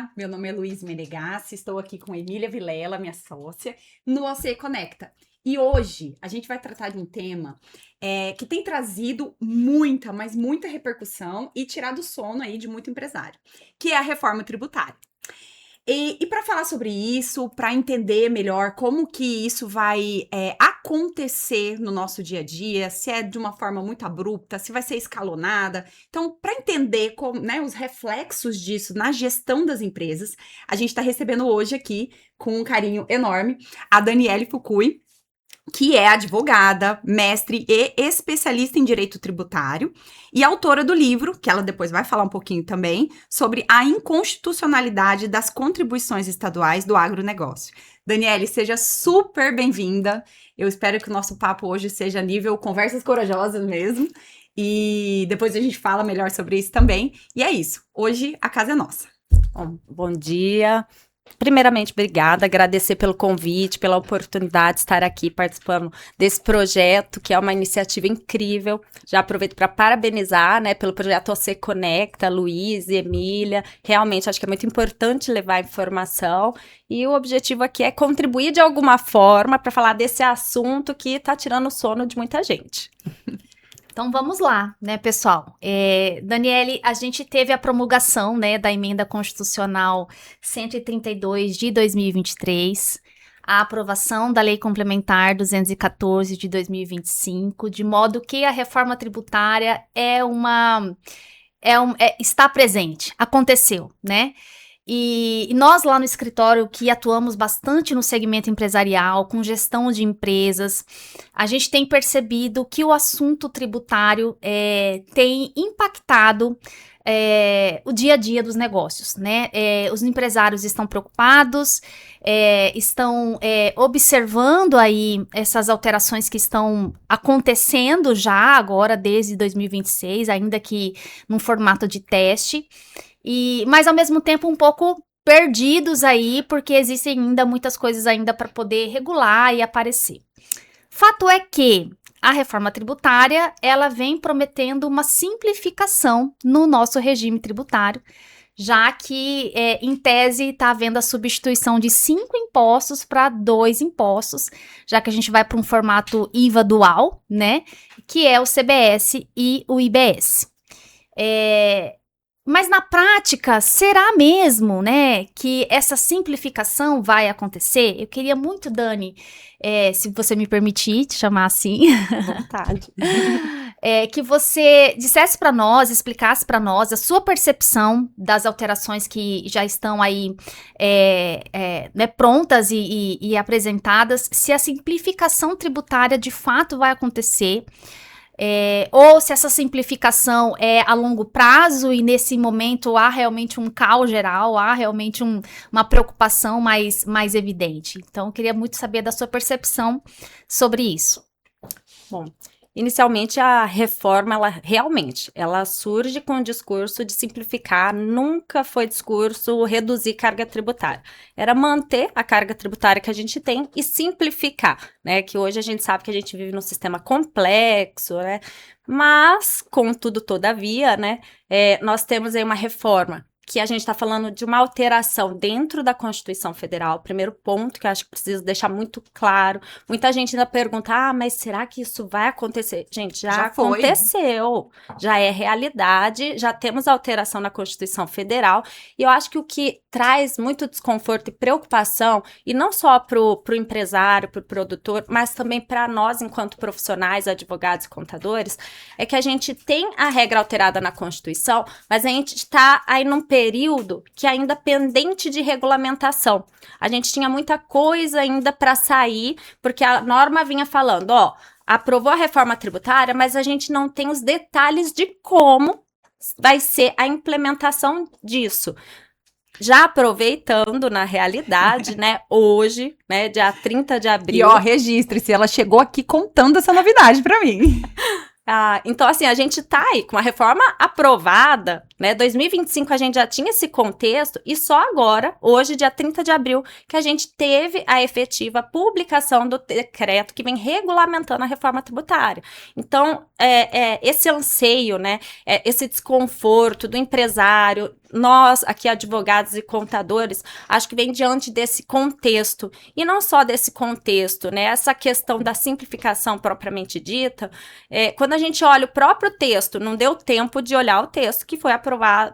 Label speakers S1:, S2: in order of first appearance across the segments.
S1: Olá, meu nome é Luiz Menegassi, estou aqui com Emília Vilela, minha sócia, no OC Conecta. E hoje a gente vai tratar de um tema que tem trazido muita, mas muita repercussão e tirado o sono aí de muito empresário, que é a reforma tributária. E para falar sobre isso, para entender melhor como que isso vai acontecer no nosso dia a dia, se é de uma forma muito abrupta, se vai ser escalonada. Então, para entender como, né, os reflexos disso na gestão das empresas, a gente está recebendo hoje aqui, com um carinho enorme, a Daniele Fukui, que é advogada, mestre e especialista em direito tributário e autora do livro, que ela depois vai falar um pouquinho também, sobre a inconstitucionalidade das contribuições estaduais do agronegócio. Daniele, seja super bem-vinda. Eu espero que o nosso papo hoje seja nível conversas corajosas mesmo. E depois a gente fala melhor sobre isso também. E é isso. Hoje a casa é nossa.
S2: Bom dia. Primeiramente, obrigada, agradecer pelo convite, pela oportunidade de estar aqui participando desse projeto, que é uma iniciativa incrível. Já aproveito para parabenizar, né, pelo projeto OC Conecta, Luiz e Emília. Realmente, acho que é muito importante levar informação e o objetivo aqui é contribuir de alguma forma para falar desse assunto que está tirando o sono de muita gente.
S3: Então vamos lá, né, pessoal? Daniele, a gente teve a promulgação, né, da Emenda Constitucional 132 de 2023, a aprovação da Lei Complementar 214 de 2025, de modo que a reforma tributária está presente, aconteceu, né? E nós lá no escritório que atuamos bastante no segmento empresarial, com gestão de empresas, a gente tem percebido que o assunto tributário tem impactado o dia a dia dos negócios, né? Os empresários estão preocupados, estão observando aí essas alterações que estão acontecendo já agora desde 2026, ainda que num formato de teste. Mas ao mesmo tempo um pouco perdidos aí, porque existem ainda muitas coisas ainda para poder regular e aparecer. Fato é que a reforma tributária, ela vem prometendo uma simplificação no nosso regime tributário, já que, em tese, está havendo a substituição de 5 impostos para 2 impostos, já que a gente vai para um formato IVA dual, né, que é o CBS e o IBS. Mas na prática, será mesmo, né, que essa simplificação vai acontecer? Eu queria muito, Dani, se você me permitir te chamar assim,
S2: Vontade.
S3: que você dissesse para nós, explicasse para nós a sua percepção das alterações que já estão aí né, prontas e apresentadas, se a simplificação tributária de fato vai acontecer, ou se essa simplificação é a longo prazo e nesse momento há realmente um caos geral, há realmente uma preocupação mais evidente. Então, eu queria muito saber da sua percepção sobre isso.
S2: Bom, inicialmente a reforma, ela surge com o discurso de simplificar, nunca foi discurso reduzir carga tributária. Era manter a carga tributária que a gente tem e simplificar, né? Que hoje a gente sabe que a gente vive num sistema complexo, né? Mas, contudo, todavia, né? Nós temos aí uma reforma que a gente está falando de uma alteração dentro da Constituição Federal. Primeiro ponto que eu acho que preciso deixar muito claro. Muita gente ainda pergunta, mas será que isso vai acontecer? Gente, já aconteceu, já é realidade, já temos alteração na Constituição Federal, e eu acho que o que traz muito desconforto e preocupação, e não só para o empresário, para o produtor, mas também para nós, enquanto profissionais, advogados e contadores, é que a gente tem a regra alterada na Constituição, mas a gente está aí num período que ainda pendente de regulamentação. A gente tinha muita coisa ainda para sair, porque a norma vinha falando, aprovou a reforma tributária, mas a gente não tem os detalhes de como vai ser a implementação disso. Já aproveitando, na realidade, né, hoje, né, dia 30 de abril...
S1: E registre-se, ela chegou aqui contando essa novidade para mim.
S2: Então, assim, a gente tá aí com a reforma aprovada, né, 2025 a gente já tinha esse contexto e só agora, hoje, dia 30 de abril, que a gente teve a efetiva publicação do decreto que vem regulamentando a reforma tributária. Então, esse anseio, né, esse desconforto do empresário, nós, aqui advogados e contadores, acho que vem diante desse contexto, e não só desse contexto, né, essa questão da simplificação propriamente dita, quando a gente olha o próprio texto, não deu tempo de olhar o texto que foi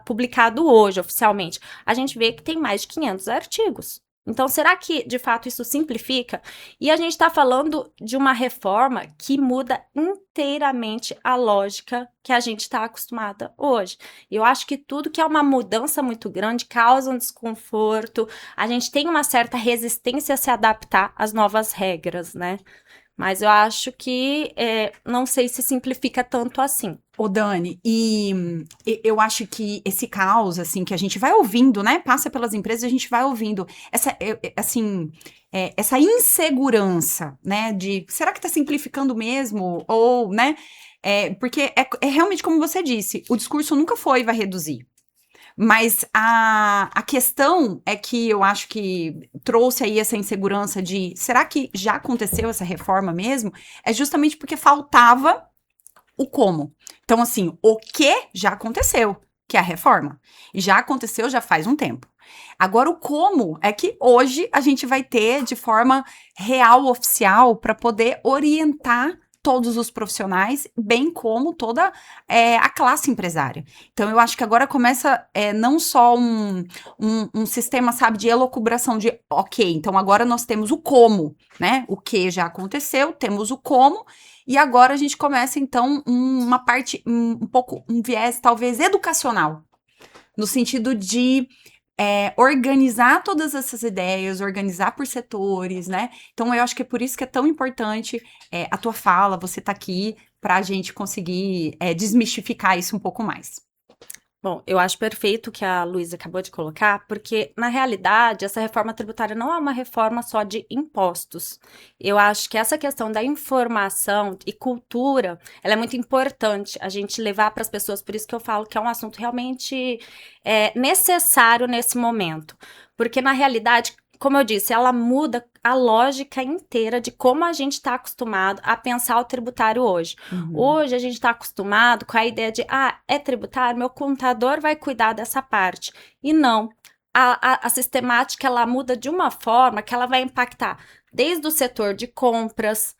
S2: publicado hoje oficialmente, a gente vê que tem mais de 500 artigos. Então, será que, de fato, isso simplifica? E a gente está falando de uma reforma que muda inteiramente a lógica que a gente está acostumada hoje. Eu acho que tudo que é uma mudança muito grande causa um desconforto, a gente tem uma certa resistência a se adaptar às novas regras, né? Mas eu acho que não sei se simplifica tanto assim.
S1: Ô, Dani, eu acho que esse caos, assim, que a gente vai ouvindo, né? Passa pelas empresas, a gente vai ouvindo essa insegurança, né? De, será que tá simplificando mesmo? Ou, né? Porque é realmente como você disse, o discurso nunca foi, vai reduzir. Mas a questão é que eu acho que trouxe aí essa insegurança de, será que já aconteceu essa reforma mesmo? É justamente porque faltava o como. Então, assim, o que já aconteceu, que é a reforma. E já aconteceu já faz um tempo. Agora, o como é que hoje a gente vai ter de forma real, oficial, para poder orientar todos os profissionais, bem como toda a classe empresária. Então, eu acho que agora começa não só um sistema, sabe, de elucubração de, ok, então agora nós temos o como, né? O que já aconteceu, temos o como, e agora a gente começa, então, uma parte, um pouco, um viés, talvez, educacional, no sentido de organizar todas essas ideias, organizar por setores, né? Então, eu acho que é por isso que é tão importante a tua fala, você tá aqui, para a gente conseguir desmistificar isso um pouco mais.
S2: Bom, eu acho perfeito o que a Luísa acabou de colocar, porque, na realidade, essa reforma tributária não é uma reforma só de impostos. Eu acho que essa questão da informação e cultura, ela é muito importante a gente levar para as pessoas, por isso que eu falo que é um assunto realmente necessário nesse momento. Porque, na realidade, como eu disse, ela muda a lógica inteira de como a gente está acostumado a pensar o tributário hoje. Hoje a gente está acostumado com a ideia de, é tributário, meu contador vai cuidar dessa parte. E não. A sistemática, ela muda de uma forma que ela vai impactar desde o setor de compras,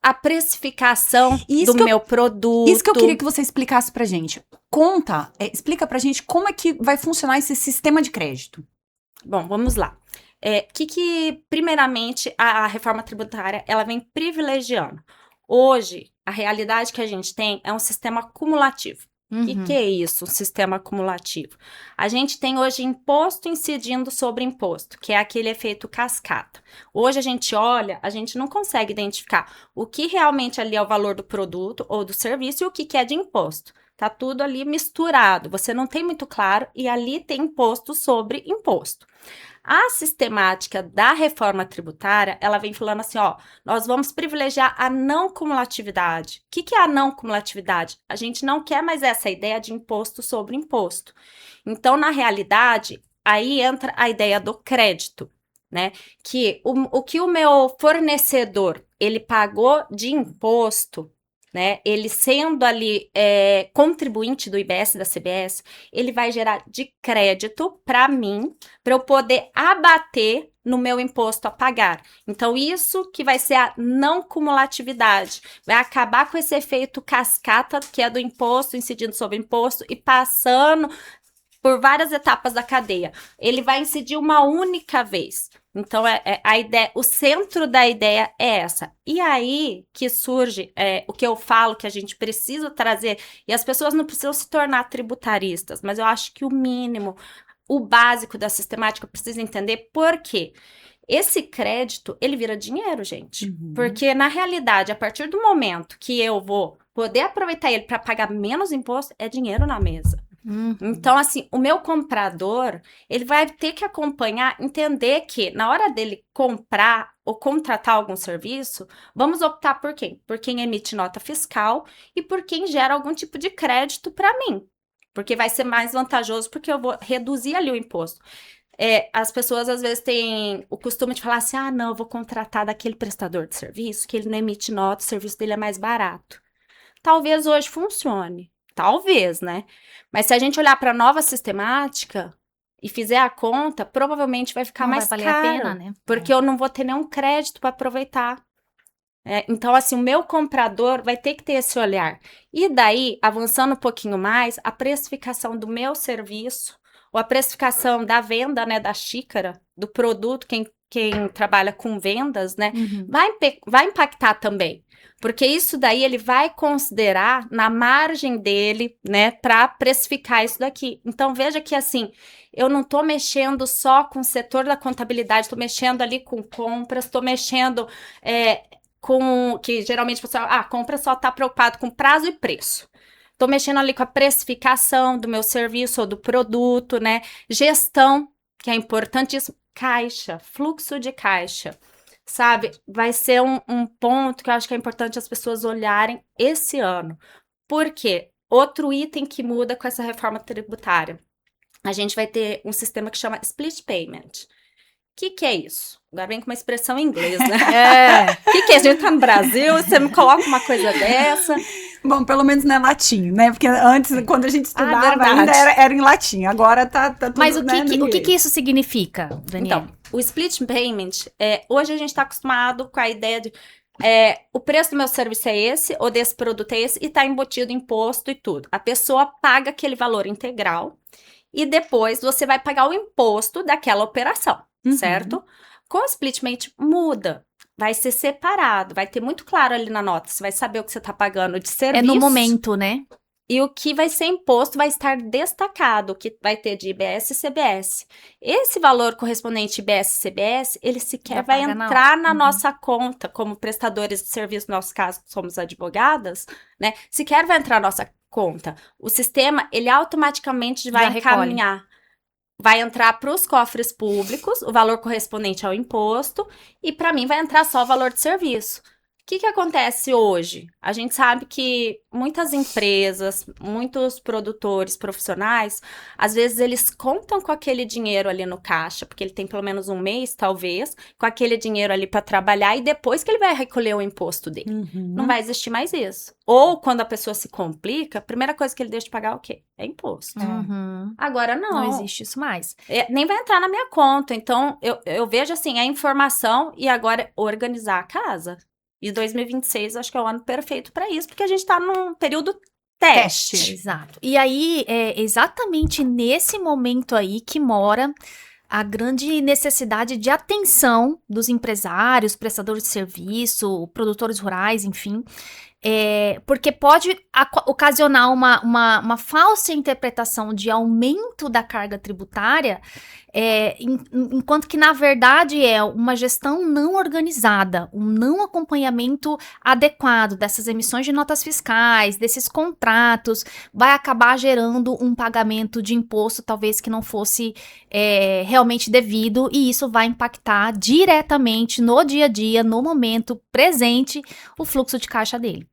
S2: a precificação do meu produto.
S1: Isso que eu queria que você explicasse pra gente. Explica pra gente como é que vai funcionar esse sistema de crédito.
S2: Bom, vamos lá. Primeiramente, a reforma tributária, ela vem privilegiando. Hoje, a realidade que a gente tem é um sistema acumulativo. O que é isso, um sistema acumulativo? A gente tem hoje imposto incidindo sobre imposto, que é aquele efeito cascata. Hoje a gente olha, a gente não consegue identificar o que realmente ali é o valor do produto ou do serviço e o que é de imposto. Tá tudo ali misturado, você não tem muito claro e ali tem imposto sobre imposto. A sistemática da reforma tributária, ela vem falando assim, nós vamos privilegiar a não cumulatividade. O que é a não cumulatividade? A gente não quer mais essa ideia de imposto sobre imposto. Então, na realidade, aí entra a ideia do crédito, né? Que o que o meu fornecedor, ele pagou de imposto, né, ele sendo ali contribuinte do IBS da CBS, ele vai gerar de crédito para mim, para eu poder abater no meu imposto a pagar. Então, isso que vai ser a não cumulatividade, vai acabar com esse efeito cascata, que é do imposto incidindo sobre imposto e passando por várias etapas da cadeia. Ele vai incidir uma única vez. Então, a ideia, o centro da ideia é essa. E aí que surge o que eu falo que a gente precisa trazer, e as pessoas não precisam se tornar tributaristas, mas eu acho que o mínimo, o básico da sistemática precisa entender por quê. Esse crédito, ele vira dinheiro, gente. Porque, na realidade, a partir do momento que eu vou poder aproveitar ele para pagar menos imposto, é dinheiro na mesa. Então, assim, o meu comprador, ele vai ter que acompanhar, entender que na hora dele comprar ou contratar algum serviço, vamos optar por quem? Por quem emite nota fiscal e por quem gera algum tipo de crédito para mim. Porque vai ser mais vantajoso, porque eu vou reduzir ali o imposto. As pessoas, às vezes, têm o costume de falar assim, não, eu vou contratar daquele prestador de serviço, que ele não emite nota, o serviço dele é mais barato. Talvez hoje funcione. Talvez, né? Mas se a gente olhar para a nova sistemática e fizer a conta, provavelmente vai ficar
S3: Não
S2: mais
S3: vai valer a
S2: caro,
S3: pena, né?
S2: porque eu não vou ter nenhum crédito para aproveitar. Então, assim, o meu comprador vai ter que ter esse olhar. E daí, avançando um pouquinho mais, a precificação do meu serviço, ou a precificação da venda, né, da xícara, do produto, quem trabalha com vendas, né,
S3: Uhum.
S2: vai impactar também. Porque isso daí ele vai considerar na margem dele, né, para precificar isso daqui. Então, veja que, assim, eu não estou mexendo só com o setor da contabilidade, estou mexendo ali com compras, estou mexendo com que geralmente você, compra só está preocupado com prazo e preço. Estou mexendo ali com a precificação do meu serviço ou do produto, né? Gestão, que é importantíssimo. Caixa, fluxo de caixa, sabe? Vai ser um ponto que eu acho que é importante as pessoas olharem esse ano. Por quê? Outro item que muda com essa reforma tributária. A gente vai ter um sistema que chama split payment. O que é isso? Agora vem com uma expressão em inglês, né? O que é isso? A gente tá no Brasil, você me coloca uma coisa dessa.
S1: Bom, pelo menos não é latim, né? Porque antes, quando a gente estudava,
S2: verdade.
S1: ainda era em latim. Agora tá tudo,
S3: Mas o
S1: né, no
S3: que
S1: inglês.
S3: isso significa, Daniela?
S2: Então, o split payment, hoje a gente está acostumado com a ideia de o preço do meu serviço é esse, ou desse produto é esse, e está embutido imposto e tudo. A pessoa paga aquele valor integral e depois você vai pagar o imposto daquela operação, certo? Com o split payment muda. Vai ser separado, vai ter muito claro ali na nota. Você vai saber o que você está pagando de serviço.
S3: É no momento, né?
S2: E o que vai ser imposto vai estar destacado, o que vai ter de IBS e CBS. Esse valor correspondente IBS e CBS, ele sequer vai
S3: paga na
S2: entrar
S3: hora.
S2: na nossa conta, como prestadores de serviço, no nosso caso, somos advogadas, né? Sequer vai entrar na nossa conta. O sistema, ele automaticamente vai
S3: recolhe.
S2: encaminhar. Vai entrar para os cofres públicos, o valor correspondente ao imposto, e para mim vai entrar só o valor de serviço. O que acontece hoje? A gente sabe que muitas empresas, muitos produtores profissionais, às vezes eles contam com aquele dinheiro ali no caixa, porque ele tem pelo menos um mês, talvez, com aquele dinheiro ali para trabalhar, e depois que ele vai recolher o imposto dele. Não vai existir mais isso. Ou quando a pessoa se complica, a primeira coisa que ele deixa de pagar é o quê? É imposto.
S3: Uhum.
S2: Agora não.
S3: Não existe isso mais.
S2: Nem vai entrar na minha conta. Então, eu vejo assim, a informação e agora organizar a casa. E 2026 acho que é o ano perfeito para isso, porque a gente está num período teste.
S3: Exato. E aí, é exatamente nesse momento aí que mora a grande necessidade de atenção dos empresários, prestadores de serviço, produtores rurais, enfim. Porque pode ocasionar uma falsa interpretação de aumento da carga tributária, enquanto que, na verdade, é uma gestão não organizada, um não acompanhamento adequado dessas emissões de notas fiscais, desses contratos, vai acabar gerando um pagamento de imposto, talvez que não fosse realmente devido, e isso vai impactar diretamente no dia a dia, no momento presente, o fluxo de caixa dele.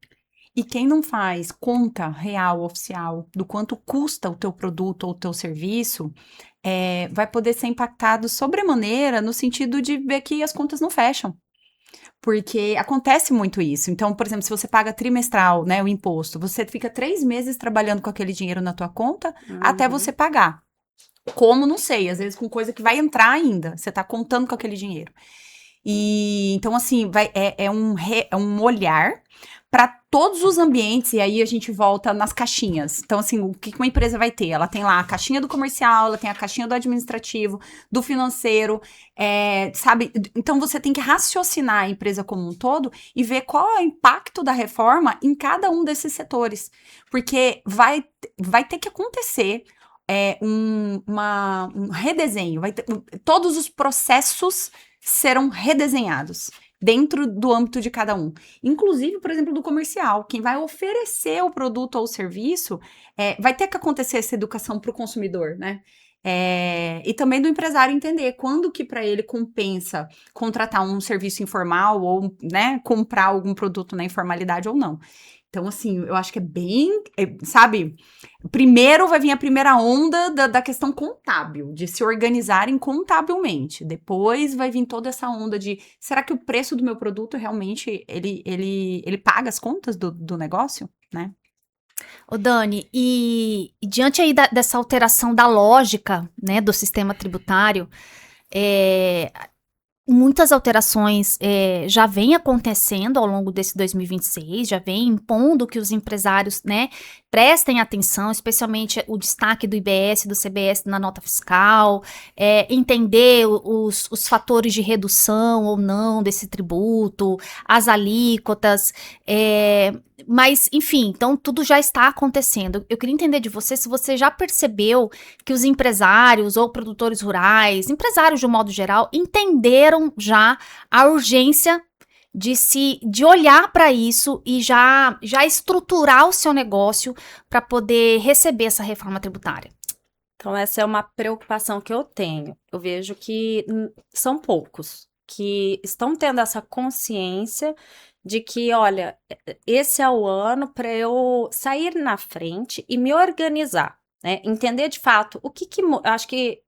S1: E quem não faz conta real, oficial, do quanto custa o teu produto ou o teu serviço, vai poder ser impactado sobremaneira no sentido de ver que as contas não fecham. Porque acontece muito isso. Então, por exemplo, se você paga trimestral, né, o imposto, você fica 3 meses trabalhando com aquele dinheiro na tua conta até você pagar. Como? Não sei. Às vezes com coisa que vai entrar ainda. Você tá contando com aquele dinheiro. E então, assim, é um olhar para todos os ambientes, e aí a gente volta nas caixinhas. Então, assim, o que uma empresa vai ter? Ela tem lá a caixinha do comercial, ela tem a caixinha do administrativo, do financeiro, sabe? Então, você tem que raciocinar a empresa como um todo e ver qual é o impacto da reforma em cada um desses setores. Porque vai ter que acontecer um redesenho, todos os processos serão redesenhados dentro do âmbito de cada um. Inclusive, por exemplo, do comercial. Quem vai oferecer o produto ou o serviço, vai ter que acontecer essa educação para o consumidor, né? E também do empresário entender quando que para ele compensa contratar um serviço informal ou, né, comprar algum produto na informalidade ou não. Então, assim, eu acho que é bem, sabe, primeiro vai vir a primeira onda da questão contábil, de se organizarem contabilmente. Depois vai vir toda essa onda de, será que o preço do meu produto realmente, ele paga as contas do negócio, né?
S3: Ô Dani, e diante aí dessa alteração da lógica, né, do sistema tributário, muitas alterações já vêm acontecendo ao longo desse 2026, já vem impondo que os empresários, né, prestem atenção, especialmente o destaque do IBS, do CBS na nota fiscal, entender os fatores de redução ou não desse tributo, as alíquotas, mas, enfim, então tudo já está acontecendo. Eu queria entender de você se você já percebeu que os empresários ou produtores rurais, empresários de um modo geral, entenderam já a urgência de olhar para isso e já estruturar o seu negócio para poder receber essa reforma tributária.
S2: Então, essa é uma preocupação que eu tenho. Eu vejo que são poucos que estão tendo essa consciência de que, olha, esse é o ano para eu sair na frente e me organizar. Né? Entender de fato acho que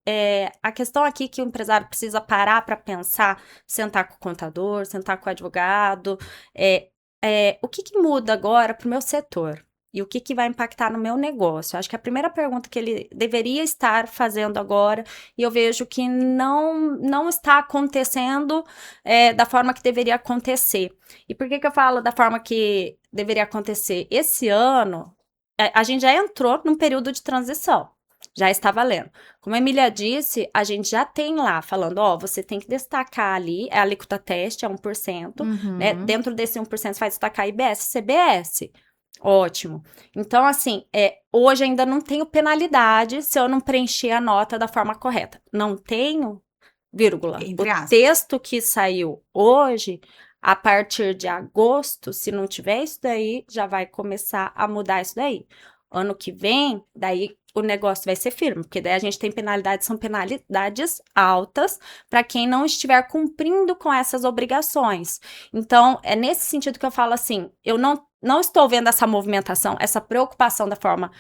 S2: a questão aqui que o empresário precisa parar para pensar, sentar com o contador, sentar com o advogado, o que muda agora para o meu setor e o que vai impactar no meu negócio. Acho que a primeira pergunta que ele deveria estar fazendo agora, e eu vejo que não está acontecendo da forma que deveria acontecer. E por que eu falo da forma que deveria acontecer? Esse ano a gente já entrou num período de transição, já está valendo. Como a Emília disse, a gente já tem lá falando, você tem que destacar ali, a alíquota teste é 1%, né? Dentro desse 1% você vai destacar IBS, CBS. Ótimo. Então, assim, hoje ainda não tenho penalidade se eu não preencher a nota da forma correta. Não tenho, vírgula. O texto que saiu hoje, a partir de agosto, se não tiver isso daí, já vai começar a mudar isso daí. Ano que vem, daí o negócio vai ser firme, porque daí a gente tem penalidades, são penalidades altas para quem não estiver cumprindo com essas obrigações. Então, é nesse sentido que eu falo assim, eu não estou vendo essa movimentação, essa preocupação da forma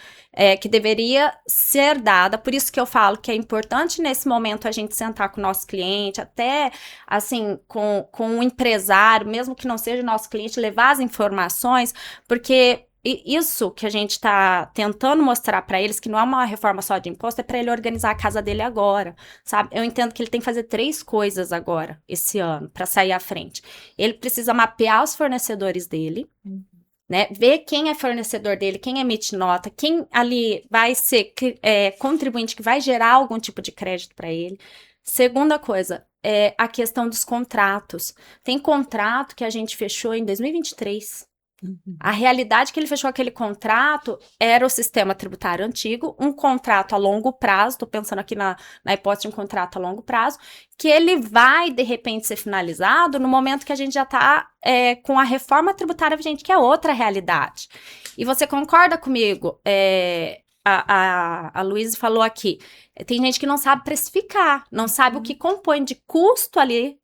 S2: que deveria ser dada, por isso que eu falo que é importante nesse momento a gente sentar com o nosso cliente, até assim, com o empresário, mesmo que não seja nosso cliente, levar as informações, porque isso que a gente está tentando mostrar para eles, que não é uma reforma só de imposto, é para ele organizar a casa dele agora, sabe? Eu entendo que ele tem que fazer 3 coisas agora, esse ano, para sair à frente. Ele precisa mapear os fornecedores dele, né? Ver quem é fornecedor dele, quem emite nota, quem ali vai ser contribuinte que vai gerar algum tipo de crédito para ele. Segunda coisa, a questão dos contratos. Tem contrato que a gente fechou em 2023. A realidade que ele fechou aquele contrato era o sistema tributário antigo, um contrato a longo prazo, estou pensando aqui na hipótese de um contrato a longo prazo, que ele vai, de repente, ser finalizado no momento que a gente já está com a reforma tributária vigente, que é outra realidade. E você concorda comigo? A Luísa falou aqui, tem gente que não sabe precificar, não sabe o que compõe de custo ali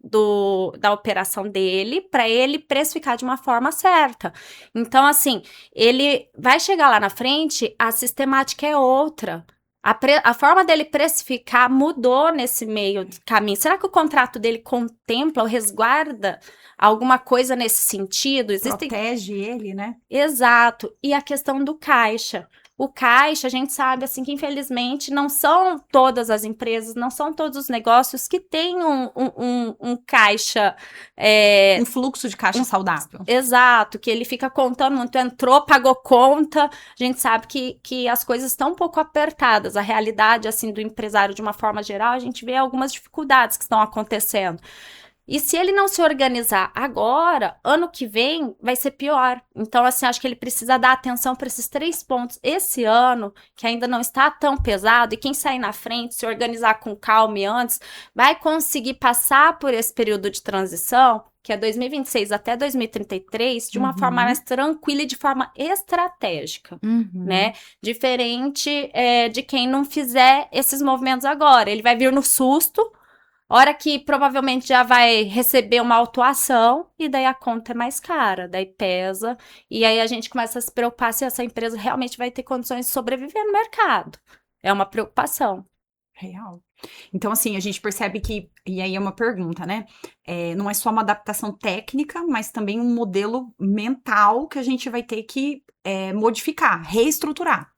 S2: da operação dele para ele precificar de uma forma certa. Então, assim, ele vai chegar lá na frente, a sistemática é outra. A forma dele precificar mudou nesse meio de caminho. Será que o contrato dele contempla ou resguarda alguma coisa nesse sentido?
S1: Protege ele, né?
S2: Exato. E a questão do caixa. O caixa, a gente sabe, assim, que infelizmente não são todas as empresas, não são todos os negócios que têm um caixa...
S1: um fluxo de caixa saudável.
S2: Exato, que ele fica contando muito, entrou, pagou conta, a gente sabe que as coisas estão um pouco apertadas, a realidade, assim, do empresário de uma forma geral, a gente vê algumas dificuldades que estão acontecendo. E se ele não se organizar agora, ano que vem vai ser pior. Então, assim, acho que ele precisa dar atenção para esses 3 pontos esse ano, que ainda não está tão pesado, e quem sair na frente, se organizar com calma e antes, vai conseguir passar por esse período de transição, que é 2026 até 2033, de uma forma mais tranquila e de forma estratégica, né? Diferente de quem não fizer esses movimentos agora. Ele vai vir no susto, hora que provavelmente já vai receber uma autuação e daí a conta é mais cara, daí pesa. E aí a gente começa a se preocupar se essa empresa realmente vai ter condições de sobreviver no mercado. É uma preocupação.
S1: Real. Então, assim, a gente percebe que, e aí é uma pergunta, né? Não é só uma adaptação técnica, mas também um modelo mental que a gente vai ter que modificar, reestruturar.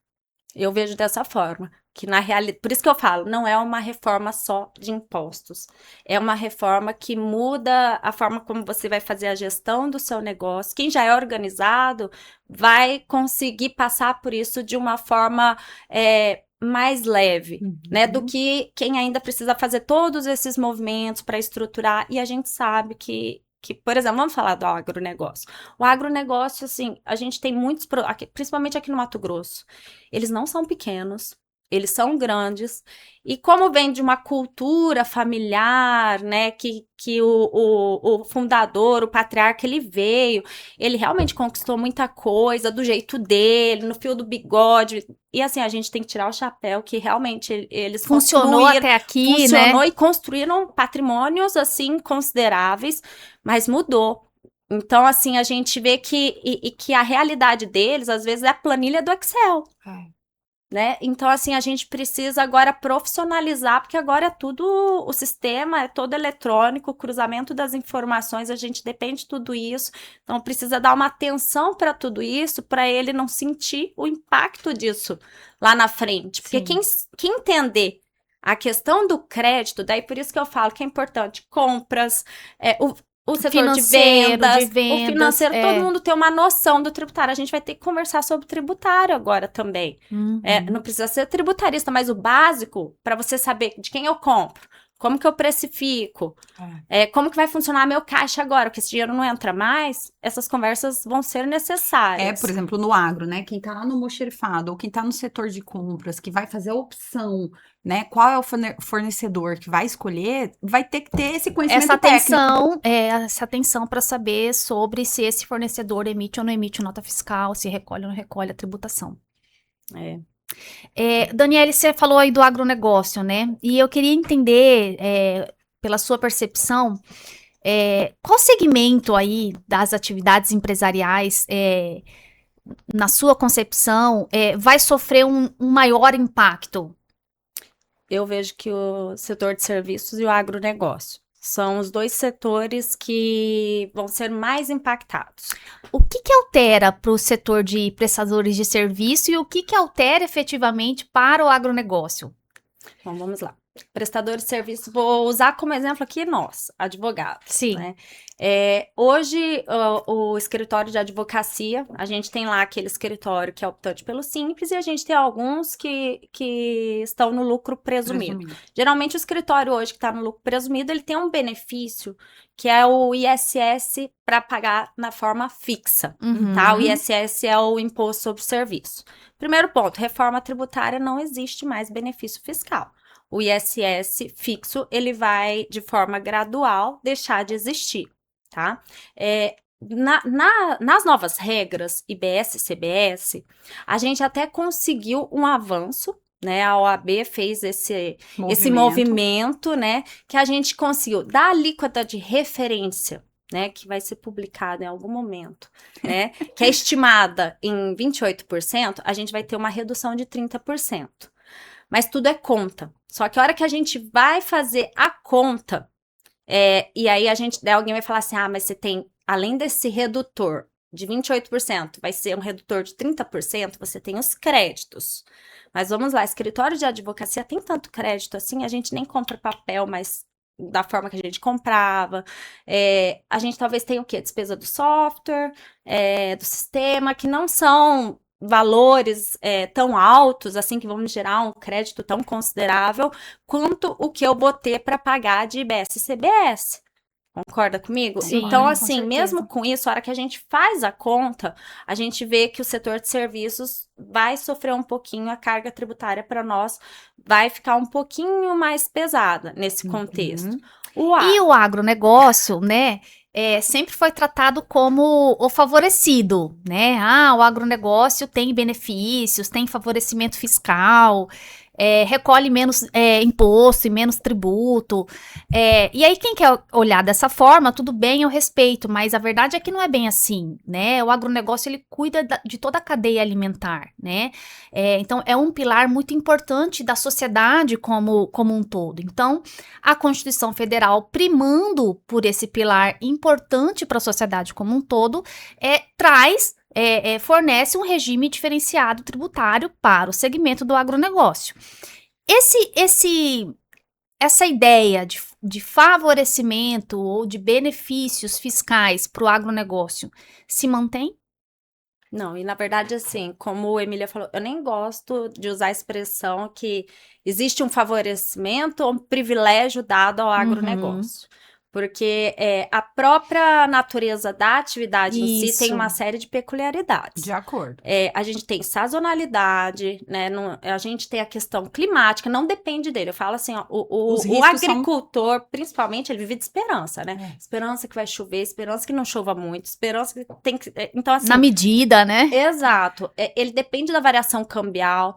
S2: Eu vejo dessa forma, que na realidade, por isso que eu falo, não é uma reforma só de impostos. É uma reforma que muda a forma como você vai fazer a gestão do seu negócio. Quem já é organizado vai conseguir passar por isso de uma forma mais leve, né? Do que quem ainda precisa fazer todos esses movimentos para estruturar. E a gente sabe que, por exemplo, vamos falar do agronegócio. O agronegócio, assim, a gente tem muitos, principalmente aqui no Mato Grosso, eles não são pequenos, eles são grandes, e como vem de uma cultura familiar, né, que o fundador, o patriarca, ele veio, ele realmente conquistou muita coisa do jeito dele, no fio do bigode, e assim, a gente tem que tirar o chapéu que realmente eles
S3: Funcionou até aqui,
S2: funcionou
S3: né?
S2: e construíram patrimônios, assim, consideráveis, mas mudou. Então, assim, a gente vê que a realidade deles, às vezes, é a planilha do Excel, né? Então, assim, a gente precisa agora profissionalizar, porque agora é tudo, o sistema é todo eletrônico, o cruzamento das informações, a gente depende de tudo isso. Então, precisa dar uma atenção para tudo isso, para ele não sentir o impacto disso lá na frente. Porque quem entender a questão do crédito, daí por isso que eu falo que é importante compras, o setor de vendas, o financeiro, todo mundo tem uma noção do tributário. A gente vai ter que conversar sobre o tributário agora também. Não precisa ser tributarista, mas o básico, para você saber de quem eu compro, como que eu precifico, como que vai funcionar meu caixa agora, porque esse dinheiro não entra mais, essas conversas vão ser necessárias.
S1: Por exemplo, no agro, né? Quem tá lá no almoxerifado ou quem tá no setor de compras, que vai fazer a opção, né? Qual é o fornecedor que vai escolher, vai ter que ter esse conhecimento técnico.
S3: Essa atenção para saber sobre se esse fornecedor emite ou não emite nota fiscal, se recolhe ou não recolhe a tributação. Daniele, você falou aí do agronegócio, né? E eu queria entender, pela sua percepção, qual segmento aí das atividades empresariais, na sua concepção, vai sofrer um maior impacto?
S2: Eu vejo que o setor de serviços e o agronegócio são os dois setores que vão ser mais impactados.
S3: O que altera para o setor de prestadores de serviço e o que altera efetivamente para o agronegócio?
S2: Então, vamos lá. Prestador de serviço, vou usar como exemplo aqui nós, advogados.
S3: Sim.
S2: Né? Hoje, o escritório de advocacia, a gente tem lá aquele escritório que é optante pelo Simples e a gente tem alguns que estão no lucro presumido. Geralmente, o escritório hoje que está no lucro presumido, ele tem um benefício que é o ISS para pagar na forma fixa, tá? O ISS é o Imposto sobre Serviço. Primeiro ponto, reforma tributária, não existe mais benefício fiscal. O ISS fixo, ele vai, de forma gradual, deixar de existir, tá? Nas novas regras, IBS e CBS, a gente até conseguiu um avanço, né? A OAB fez esse movimento, né? Que a gente conseguiu dar alíquota de referência, né? Que vai ser publicada em algum momento, né? Que é estimada em 28%, a gente vai ter uma redução de 30%. Mas tudo é conta. Só que a hora que a gente vai fazer a conta, e aí alguém vai falar assim, mas você tem, além desse redutor de 28%, vai ser um redutor de 30%, você tem os créditos. Mas vamos lá, escritório de advocacia tem tanto crédito assim, a gente nem compra papel, mas da forma que a gente comprava. A gente talvez tenha o quê? Despesa do software, do sistema, que não são valores tão altos, assim, que vão me gerar um crédito tão considerável, quanto o que eu botei para pagar de IBS e CBS. Concorda comigo?
S3: Sim,
S2: então,
S3: com
S2: assim,
S3: certeza.
S2: mesmo com isso, a hora que a gente faz a conta, a gente vê que o setor de serviços vai sofrer um pouquinho, a carga tributária para nós vai ficar um pouquinho mais pesada nesse contexto.
S3: E o agronegócio, né, sempre foi tratado como o favorecido, né? O agronegócio tem benefícios, tem favorecimento fiscal. recolhe menos imposto e menos tributo. E aí, quem quer olhar dessa forma, tudo bem, eu respeito, mas a verdade é que não é bem assim, né? O agronegócio, ele cuida de toda a cadeia alimentar, né? Então, é um pilar muito importante da sociedade como um todo. Então, a Constituição Federal, primando por esse pilar importante para a sociedade como um todo, fornece um regime diferenciado tributário para o segmento do agronegócio. Essa ideia de favorecimento ou de benefícios fiscais para o agronegócio se mantém?
S2: Não, e na verdade, assim, como a Emília falou, eu nem gosto de usar a expressão que existe um favorecimento ou um privilégio dado ao agronegócio. Porque a própria natureza da atividade em si tem
S3: Isso.
S2: uma série de peculiaridades.
S1: De acordo.
S2: A gente tem sazonalidade, né? A gente tem a questão climática, não depende dele. Eu falo assim, ó, o agricultor, principalmente, ele vive de esperança, né? Esperança que vai chover, esperança que não chova muito, esperança que tem que... Então, assim...
S3: Na medida, né?
S2: Exato. Ele depende da variação cambial,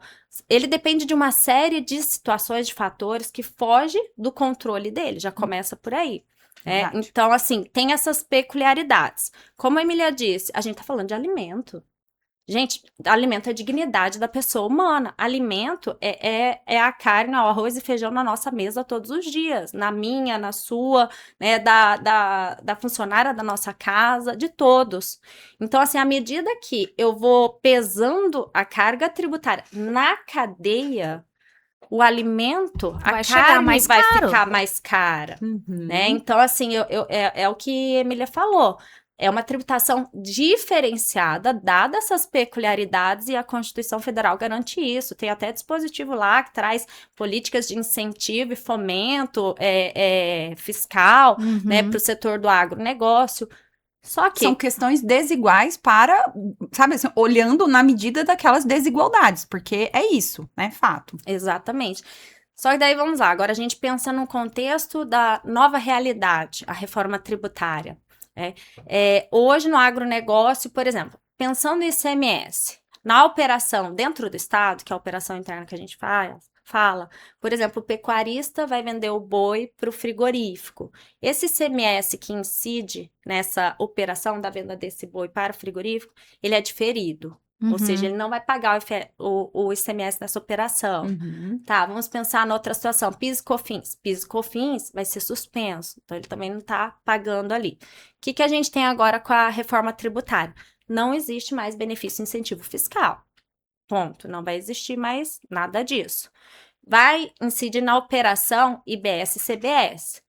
S2: ele depende de uma série de situações, de fatores que foge do controle dele, já começa por aí. Então, assim, tem essas peculiaridades. Como a Emília disse, a gente tá falando de alimento. Gente, alimento é a dignidade da pessoa humana. Alimento é a carne, o arroz e feijão na nossa mesa todos os dias. Na minha, na sua, né, da funcionária da nossa casa, de todos. Então, assim, à medida que eu vou pesando a carga tributária na cadeia, o alimento, a carne vai ficar mais cara, né? Então, assim, é o que a Emília falou. É uma tributação diferenciada, dada essas peculiaridades, e a Constituição Federal garante isso. Tem até dispositivo lá que traz políticas de incentivo e fomento fiscal, né, para o setor do agronegócio. Só que
S1: são questões desiguais para, sabe assim, olhando na medida daquelas desigualdades, porque é isso, né? Fato.
S2: Exatamente. Só que daí vamos lá, agora a gente pensa no contexto da nova realidade, a reforma tributária. Hoje no agronegócio, por exemplo, pensando em ICMS, na operação dentro do estado, que é a operação interna que a gente fala, por exemplo, o pecuarista vai vender o boi para o frigorífico. Esse ICMS que incide nessa operação da venda desse boi para o frigorífico, ele é diferido. Ou seja, ele não vai pagar o ICMS nessa operação. Tá, vamos pensar na outra situação. PIS e COFINS. PIS e COFINS vai ser suspenso. Então, ele também não está pagando ali. O que a gente tem agora com a reforma tributária? Não existe mais benefício e incentivo fiscal. Ponto. Não vai existir mais nada disso. Vai incidir na operação IBS e CBS.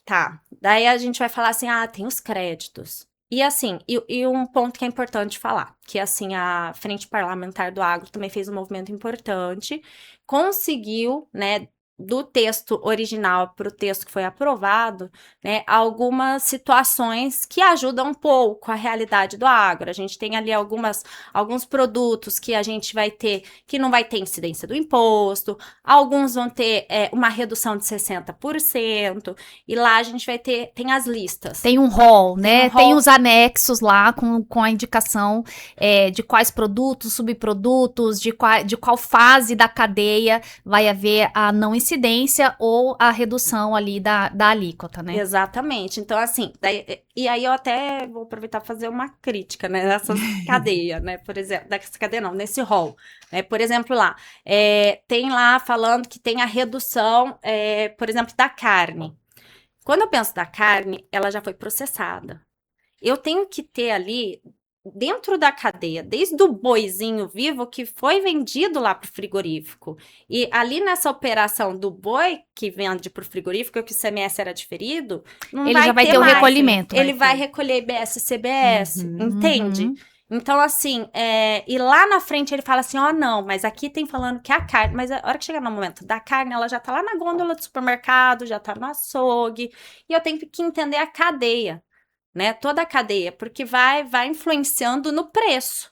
S2: Tá. Daí a gente vai falar assim, tem os créditos. E assim, e um ponto que é importante falar, que assim, a Frente Parlamentar do Agro também fez um movimento importante, conseguiu, né, do texto original para o texto que foi aprovado, né, algumas situações que ajudam um pouco a realidade do agro. A gente tem ali alguns produtos que a gente vai ter, que não vai ter incidência do imposto, alguns vão ter uma redução de 60%, e lá a gente vai ter, tem as listas.
S3: Tem um rol, né? Tem os anexos lá com a indicação de quais produtos, subprodutos, de qual fase da cadeia vai haver a não incidência ou a redução ali da alíquota, né?
S2: Exatamente. Então, assim, e aí eu até vou aproveitar para fazer uma crítica, né, nessa cadeia, né, por exemplo, dessa cadeia não, nesse rol. Por exemplo, lá, tem lá falando que tem a redução, por exemplo, da carne. Quando eu penso da carne, ela já foi processada. Eu tenho que ter ali, dentro da cadeia, desde o boizinho vivo que foi vendido lá para o frigorífico. E ali nessa operação do boi que vende para o frigorífico, que o ICMS era diferido,
S3: ele já vai ter o recolhimento.
S2: Ele vai recolher IBS e CBS, entende? Então, assim, e lá na frente ele fala assim, não, mas aqui tem falando que a carne, mas a hora que chegar no momento da carne, ela já tá lá na gôndola do supermercado, já tá no açougue, e eu tenho que entender a cadeia, né? Toda a cadeia, porque vai influenciando no preço,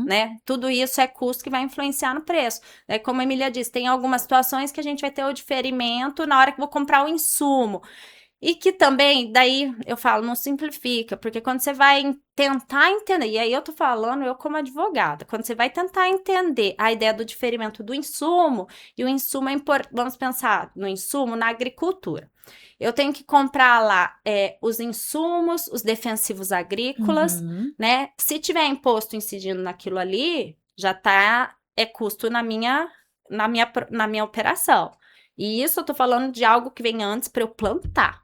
S2: né? Tudo isso é custo que vai influenciar no preço. Como a Emília disse, tem algumas situações que a gente vai ter o diferimento na hora que eu vou comprar o insumo. E que também, daí eu falo, não simplifica, porque quando você vai tentar entender, e aí eu tô falando, eu como advogada, quando você vai tentar entender a ideia do diferimento do insumo, e o insumo é importante, vamos pensar no insumo na agricultura. Eu tenho que comprar lá os insumos, os defensivos agrícolas, né? Se tiver imposto incidindo naquilo ali, já tá, custo na minha operação. E isso eu tô falando de algo que vem antes para eu plantar.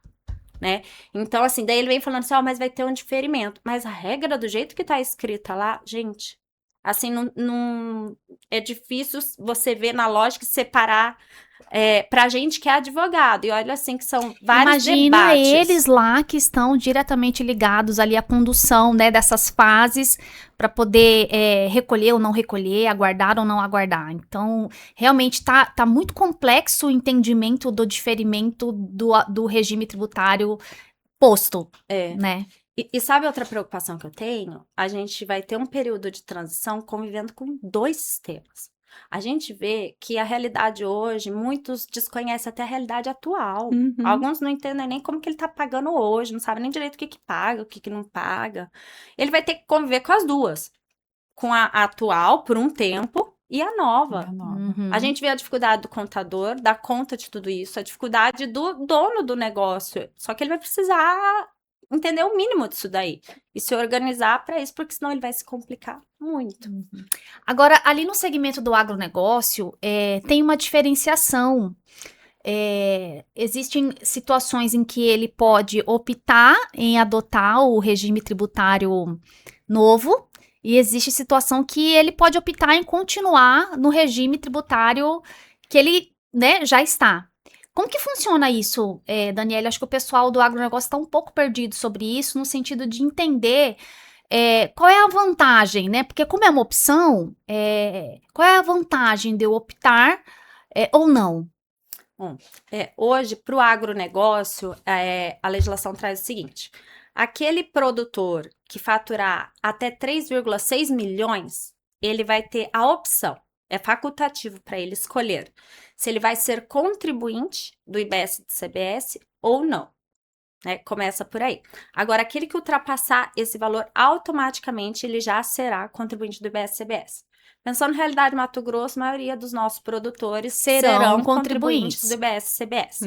S2: Né? Então, assim, daí ele vem falando assim, mas vai ter um diferimento. Mas a regra do jeito que tá escrita lá, gente, assim, não é difícil você ver na lógica separar pra gente que é advogado. E olha, assim, que são vários
S3: Imagina
S2: debates.
S3: eles lá que estão diretamente ligados ali à condução, né, dessas fases para poder recolher ou não recolher, aguardar ou não aguardar. Então, realmente tá muito complexo o entendimento do diferimento do regime tributário posto, né?
S2: E sabe outra preocupação que eu tenho? A gente vai ter um período de transição convivendo com 2 sistemas. A gente vê que a realidade hoje, muitos desconhecem até a realidade atual. Alguns não entendem nem como que ele tá pagando hoje, não sabem nem direito o que que paga, o que que não paga. Ele vai ter que conviver com as duas. Com a atual, por um tempo, e a nova. A gente vê a dificuldade do contador, dar conta de tudo isso, a dificuldade do dono do negócio. Só que ele vai precisar entender o mínimo disso daí e se organizar para isso, porque senão ele vai se complicar muito.
S3: Agora, ali no segmento do agronegócio, tem uma diferenciação. Existem situações em que ele pode optar em adotar o regime tributário novo, e existe situação que ele pode optar em continuar no regime tributário que ele, né, já está. Como que funciona isso, Daniela? Acho que o pessoal do agronegócio está um pouco perdido sobre isso, no sentido de entender qual é a vantagem, né? Porque como é uma opção, qual é a vantagem de eu optar ou não?
S2: Bom, hoje, para o agronegócio, a legislação traz o seguinte: aquele produtor que faturar até 3,6 milhões, ele vai ter a opção, é facultativo para ele escolher se ele vai ser contribuinte do IBS e do CBS ou não. Né? Começa por aí. Agora, aquele que ultrapassar esse valor, automaticamente ele já será contribuinte do IBS e CBS. Pensando na realidade Mato Grosso, a maioria dos nossos produtores serão contribuintes do IBS e CBS.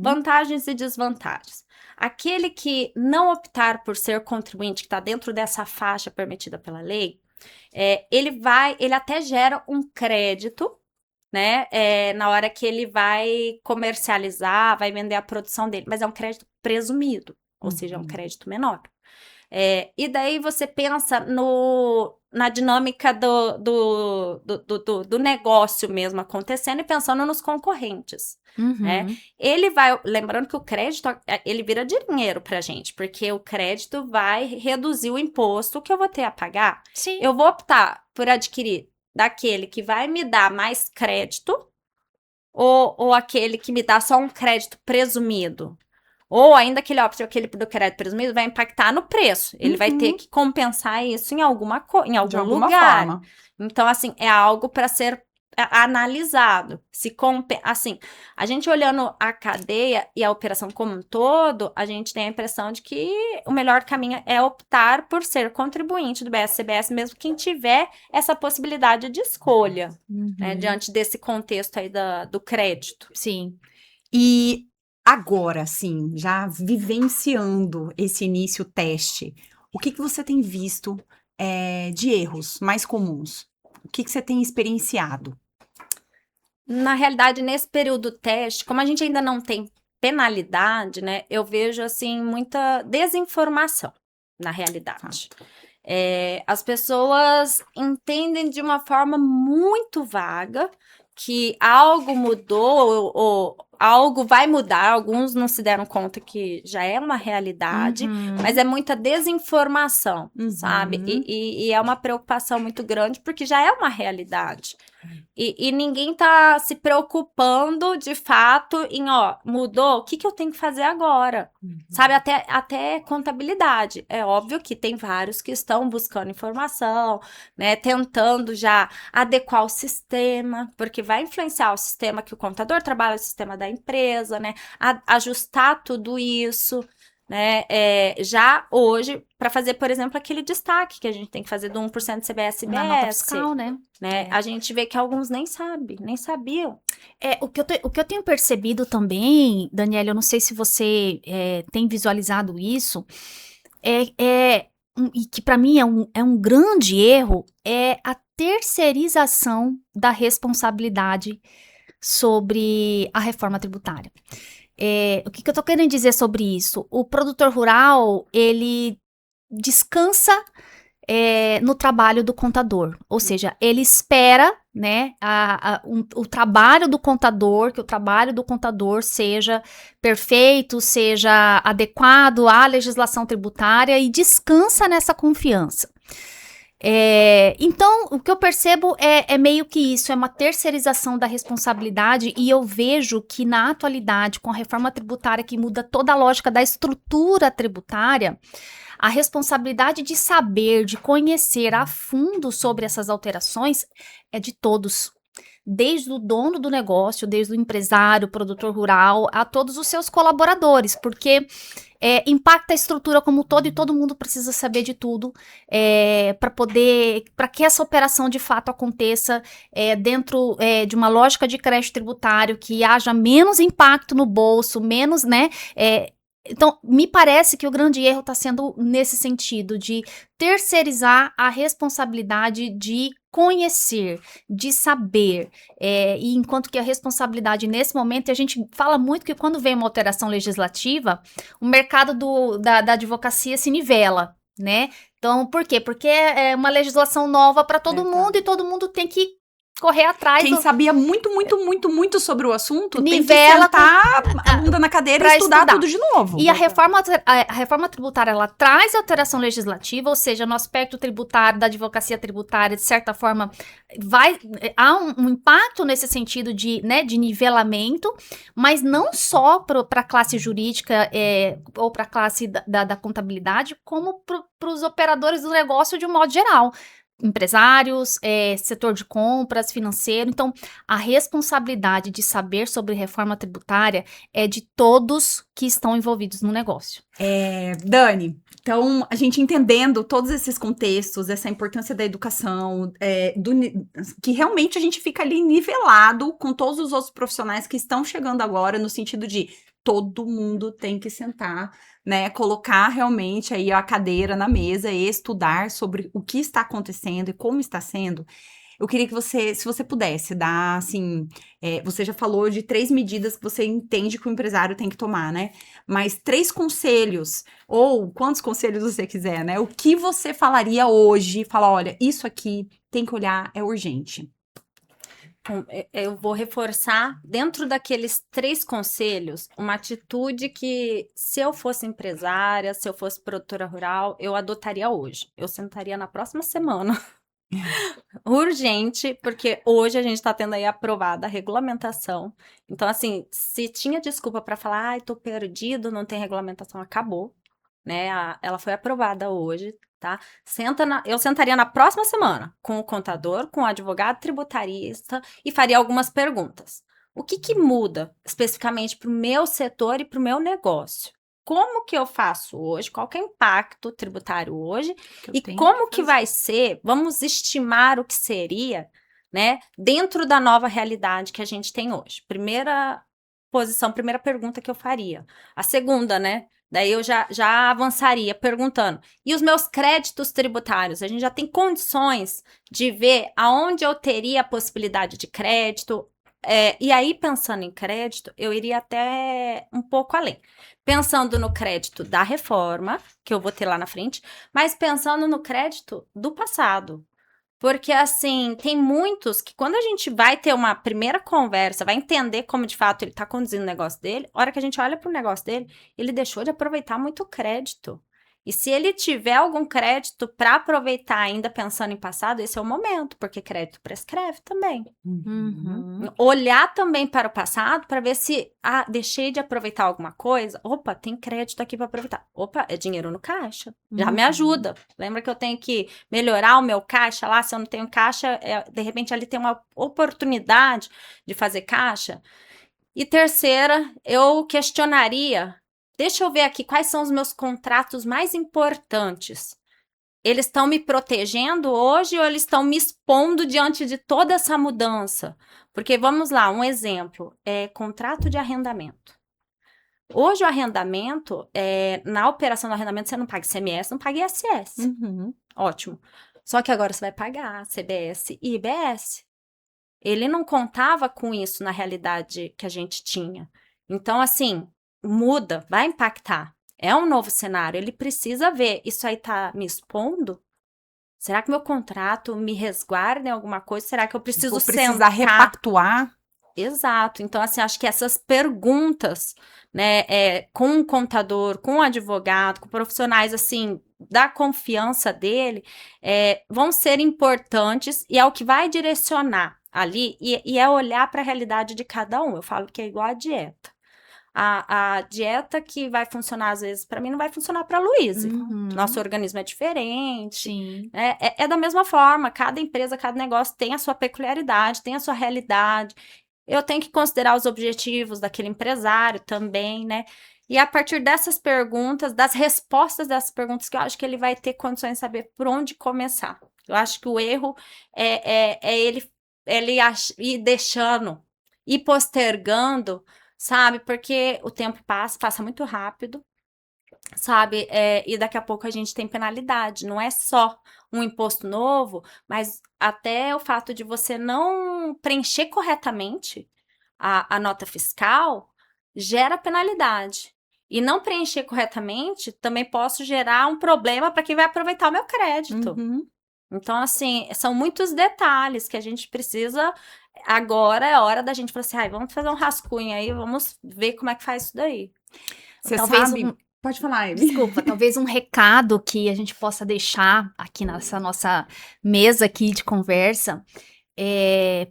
S2: Vantagens e desvantagens. Aquele que não optar por ser contribuinte, que está dentro dessa faixa permitida pela lei, ele até gera um crédito, né? Na hora que ele vai comercializar, vai vender a produção dele, mas é um crédito presumido, ou seja, é um crédito menor. E daí você pensa na dinâmica do negócio mesmo acontecendo e pensando nos concorrentes. Né? Ele vai, lembrando que o crédito, ele vira dinheiro pra gente, porque o crédito vai reduzir o imposto que eu vou ter a pagar.
S3: Sim.
S2: Eu vou optar por adquirir daquele que vai me dar mais crédito ou aquele que me dá só um crédito presumido. Ou ainda que ele opte aquele do crédito presumido, vai impactar no preço. Ele vai ter que compensar isso em algum lugar.
S1: Forma.
S2: Então, assim, é algo para ser analisado. Assim, a gente olhando a cadeia e a operação como um todo, a gente tem a impressão de que o melhor caminho é optar por ser contribuinte do BS-CBS, mesmo quem tiver essa possibilidade de escolha, né, diante desse contexto aí do crédito.
S3: Sim.
S1: E agora, sim, já vivenciando esse início teste, o que você tem visto de erros mais comuns? O que você tem experienciado?
S2: Na realidade, nesse período teste, como a gente ainda não tem penalidade, né, eu vejo, assim, muita desinformação, na realidade. As pessoas entendem de uma forma muito vaga que algo mudou ou algo vai mudar. Alguns não se deram conta que já é uma realidade, mas é muita desinformação, sabe? E é uma preocupação muito grande porque já é uma realidade. E ninguém tá se preocupando, de fato, em, ó, mudou, o que que eu tenho que fazer agora? Sabe, até contabilidade. É óbvio que tem vários que estão buscando informação, né, tentando já adequar o sistema, porque vai influenciar o sistema que o contador trabalha, o sistema da empresa, né, ajustar tudo isso, né, já hoje, para fazer, por exemplo, aquele destaque que a gente tem que fazer do 1% do
S3: Na nota
S2: CBS-BS,
S3: fiscal, né?
S2: né? A gente vê que alguns nem sabem, nem sabiam.
S3: O que eu tenho percebido também, Daniela, eu não sei se você tem visualizado isso, e que para mim é um grande erro, é a terceirização da responsabilidade sobre a reforma tributária. O que eu tô querendo dizer sobre isso? O produtor rural, ele descansa no trabalho do contador, ou seja, ele espera, né, o trabalho do contador, que o trabalho do contador seja perfeito, seja adequado à legislação tributária e descansa nessa confiança. Então, o que eu percebo é meio que isso, é uma terceirização da responsabilidade, e eu vejo que na atualidade, com a reforma tributária que muda toda a lógica da estrutura tributária, a responsabilidade de saber, de conhecer a fundo sobre essas alterações é de todos. Desde o dono do negócio, desde o empresário, produtor rural, a todos os seus colaboradores, porque impacta a estrutura como um todo e todo mundo precisa saber de tudo para que essa operação de fato aconteça dentro de uma lógica de crédito tributário, que haja menos impacto no bolso, menos, né? Então, me parece que o grande erro está sendo nesse sentido, de terceirizar a responsabilidade de conhecer, de saber, e enquanto que a responsabilidade nesse momento, a gente fala muito que quando vem uma alteração legislativa, o mercado da advocacia se nivela, né? Então, por quê? Porque é uma legislação nova para todo mundo, e todo mundo tem que correr atrás.
S1: Quem sabia muito sobre o assunto
S3: nivela,
S1: tem que sentar a bunda na cadeira e estudar tudo de novo.
S3: E a reforma tributária, ela traz alteração legislativa, ou seja, no aspecto tributário, da advocacia tributária, de certa forma, há um impacto nesse sentido de nivelamento, mas não só para a classe jurídica ou para a classe da contabilidade, como para os operadores do negócio de um modo geral. Empresários, setor de compras, financeiro. Então, a responsabilidade de saber sobre reforma tributária é de todos que estão envolvidos no negócio.
S1: Dani, então, a gente entendendo todos esses contextos, essa importância da educação, que realmente a gente fica ali nivelado com todos os outros profissionais que estão chegando agora, no sentido de todo mundo tem que sentar, né, colocar realmente aí a cadeira na mesa e estudar sobre o que está acontecendo e como está sendo. Eu queria que você, se você pudesse dar, assim, você já falou de 3 medidas que você entende que o empresário tem que tomar, né? Mas 3 conselhos, ou quantos conselhos você quiser, né? O que você falaria hoje? Fala, olha, isso aqui tem que olhar, é urgente.
S2: Eu vou reforçar, dentro daqueles 3 conselhos, uma atitude que, se eu fosse empresária, se eu fosse produtora rural, eu adotaria hoje. Eu sentaria na próxima semana. Urgente, porque hoje a gente está tendo aí aprovada a regulamentação. Então, assim, se tinha desculpa para falar, ai, tô perdido, não tem regulamentação, acabou, né? Ela foi aprovada hoje, tá? Eu sentaria na próxima semana com o contador, com o advogado tributarista e faria algumas perguntas. O que muda especificamente para o meu setor e para o meu negócio? Como que eu faço hoje? Qual que é o impacto tributário hoje? E como que vai ser? Vamos estimar o que seria, né? Dentro da nova realidade que a gente tem hoje. Primeira pergunta que eu faria. A segunda, né? Daí eu já avançaria perguntando. E os meus créditos tributários? A gente já tem condições de ver aonde eu teria a possibilidade de crédito? E aí, pensando em crédito, eu iria até um pouco além. Pensando no crédito da reforma, que eu vou ter lá na frente, mas pensando no crédito do passado. Porque, assim, tem muitos que quando a gente vai ter uma primeira conversa, vai entender como, de fato, ele está conduzindo o negócio dele, a hora que a gente olha para o negócio dele, ele deixou de aproveitar muito crédito. E se ele tiver algum crédito para aproveitar ainda pensando em passado, esse é o momento, porque crédito prescreve também.
S3: Uhum.
S2: Olhar também para o passado para ver se deixei de aproveitar alguma coisa. Opa, tem crédito aqui para aproveitar. Opa, é dinheiro no caixa. Já me ajuda. Lembra que eu tenho que melhorar o meu caixa lá? Se eu não tenho caixa, de repente ali tem uma oportunidade de fazer caixa. E terceira, eu questionaria. Deixa eu ver aqui quais são os meus contratos mais importantes. Eles estão me protegendo hoje ou eles estão me expondo diante de toda essa mudança? Porque vamos lá, um exemplo, contrato de arrendamento. Hoje o arrendamento, na operação do arrendamento você não paga ICMS, não paga ISS. Ótimo. Só que agora você vai pagar CBS e IBS. Ele não contava com isso na realidade que a gente tinha. Então, assim, muda, vai impactar. É um novo cenário, ele precisa ver, isso aí tá me expondo? Será que meu contrato me resguarda em alguma coisa? Será que eu preciso
S1: Vou precisar repactuar?
S2: Exato. Então, assim, acho que essas perguntas, né, com um contador, com um advogado, com profissionais, assim, da confiança dele, vão ser importantes e é o que vai direcionar ali e é olhar para a realidade de cada um. Eu falo que é igual a dieta. A dieta que vai funcionar, às vezes, para mim, não vai funcionar para a Luísa. Nosso organismo é diferente.
S3: Sim.
S2: É da mesma forma, cada empresa, cada negócio tem a sua peculiaridade, tem a sua realidade. Eu tenho que considerar os objetivos daquele empresário também, né? E a partir dessas perguntas, das respostas dessas perguntas, que eu acho que ele vai ter condições de saber por onde começar. Eu acho que o erro é ele ir deixando, ir postergando, sabe? Porque o tempo passa muito rápido, sabe? E daqui a pouco a gente tem penalidade. Não é só um imposto novo, mas até o fato de você não preencher corretamente a nota fiscal gera penalidade. E não preencher corretamente também posso gerar um problema para quem vai aproveitar o meu crédito. Então, assim, são muitos detalhes que a gente precisa. Agora é hora da gente falar assim, vamos fazer um rascunho aí, vamos ver como é que faz isso daí.
S1: Você
S3: Talvez
S1: sabe... Pode falar, Amy.
S3: Desculpa, talvez um recado que a gente possa deixar aqui nessa nossa mesa aqui de conversa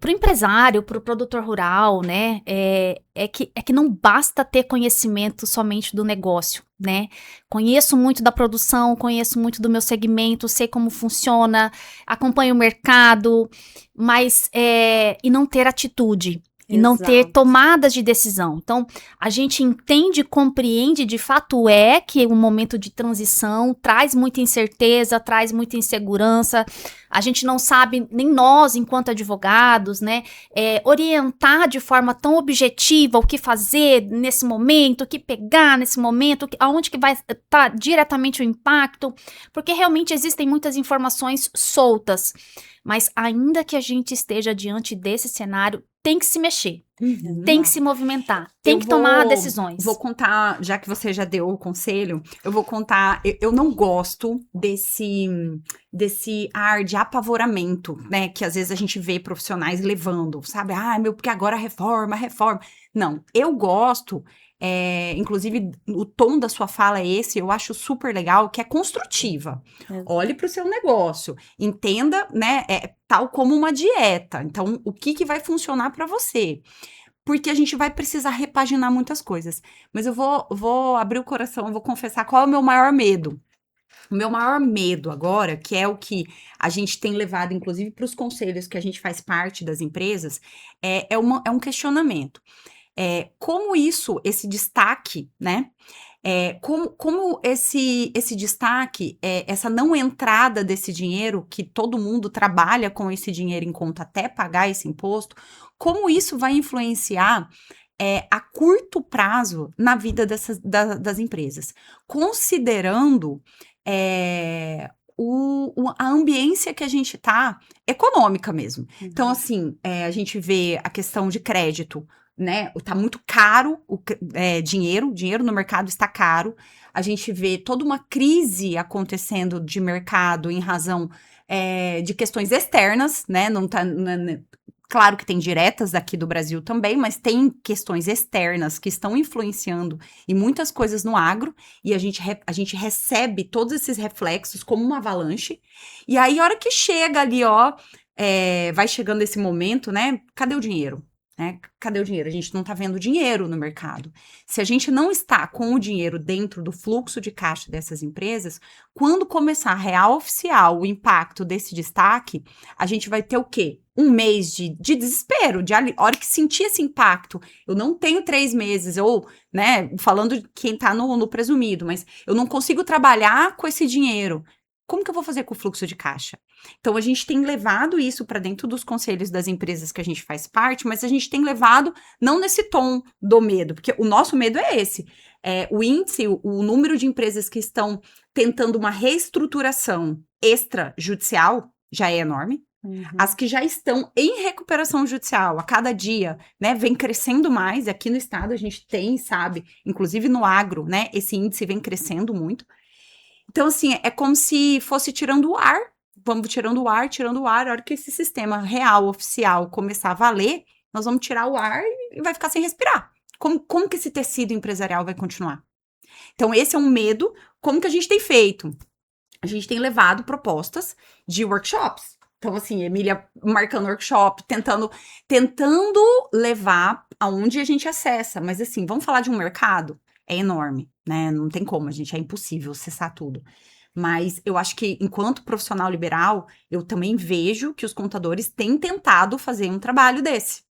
S3: para o empresário, para o produtor rural, né? É que não basta ter conhecimento somente do negócio, né? Conheço muito da produção, conheço muito do meu segmento, sei como funciona, acompanho o mercado, mas e não ter atitude. E não ter tomadas de decisão. Então, a gente entende e compreende, de fato que um momento de transição traz muita incerteza, traz muita insegurança. A gente não sabe, nem nós, enquanto advogados, né, orientar de forma tão objetiva o que fazer nesse momento, o que pegar nesse momento, aonde que vai estar diretamente o impacto, porque realmente existem muitas informações soltas. Mas ainda que a gente esteja diante desse cenário, tem que se mexer, tem que se movimentar, tem que tomar decisões.
S1: Vou contar, já que você já deu o conselho, eu vou contar, eu não gosto desse ar de apavoramento, né, que às vezes a gente vê profissionais levando, sabe, porque agora reforma. Não, eu gosto, inclusive o tom da sua fala é esse, eu acho super legal, que é construtiva. Olhe para o seu negócio, entenda, né, tal como uma dieta. Então, o que vai funcionar para você? Porque a gente vai precisar repaginar muitas coisas. Mas eu vou abrir o coração, eu vou confessar qual é o meu maior medo. O meu maior medo agora, que é o que a gente tem levado, inclusive, para os conselhos que a gente faz parte das empresas, é um questionamento. Como esse destaque, né? Como esse destaque, essa não entrada desse dinheiro, que todo mundo trabalha com esse dinheiro em conta até pagar esse imposto, como isso vai influenciar a curto prazo na vida das empresas, considerando a ambiência que a gente está, econômica mesmo. Então, assim, a gente vê a questão de crédito, né? Tá muito caro dinheiro no mercado está caro. A gente vê toda uma crise acontecendo de mercado em razão de questões externas, né? Claro que tem diretas daqui do Brasil também, mas tem questões externas que estão influenciando em muitas coisas no agro, e a gente recebe todos esses reflexos como uma avalanche, e aí a hora que chega ali, ó, vai chegando esse momento, né, cadê o dinheiro? Cadê o dinheiro? A gente não tá vendo dinheiro no mercado. Se a gente não está com o dinheiro dentro do fluxo de caixa dessas empresas, quando começar real oficial o impacto desse destaque, a gente vai ter o quê? Um mês de desespero, a hora que sentir esse impacto, eu não tenho 3 meses, ou, né, falando de quem tá no presumido, mas eu não consigo trabalhar com esse dinheiro. Como que eu vou fazer com o fluxo de caixa? Então, a gente tem levado isso para dentro dos conselhos das empresas que a gente faz parte, mas a gente tem levado não nesse tom do medo, porque o nosso medo é esse. O índice, o número de empresas que estão tentando uma reestruturação extrajudicial já é enorme. As que já estão em recuperação judicial a cada dia, né, vem crescendo mais. Aqui no estado a gente tem, sabe, inclusive no agro, né, esse índice vem crescendo muito. Então, assim, é como se fosse tirando o ar, vamos tirando o ar, a hora que esse sistema real, oficial, começar a valer, nós vamos tirar o ar e vai ficar sem respirar. Como que esse tecido empresarial vai continuar? Então, esse é um medo. Como que a gente tem feito? A gente tem levado propostas de workshops. Então, assim, Emília marcando workshop, tentando levar aonde a gente acessa. Mas, assim, vamos falar de um mercado? É enorme, né? Não tem como, é impossível acessar tudo. Mas eu acho que, enquanto profissional liberal, eu também vejo que os contadores têm tentado fazer um trabalho desse.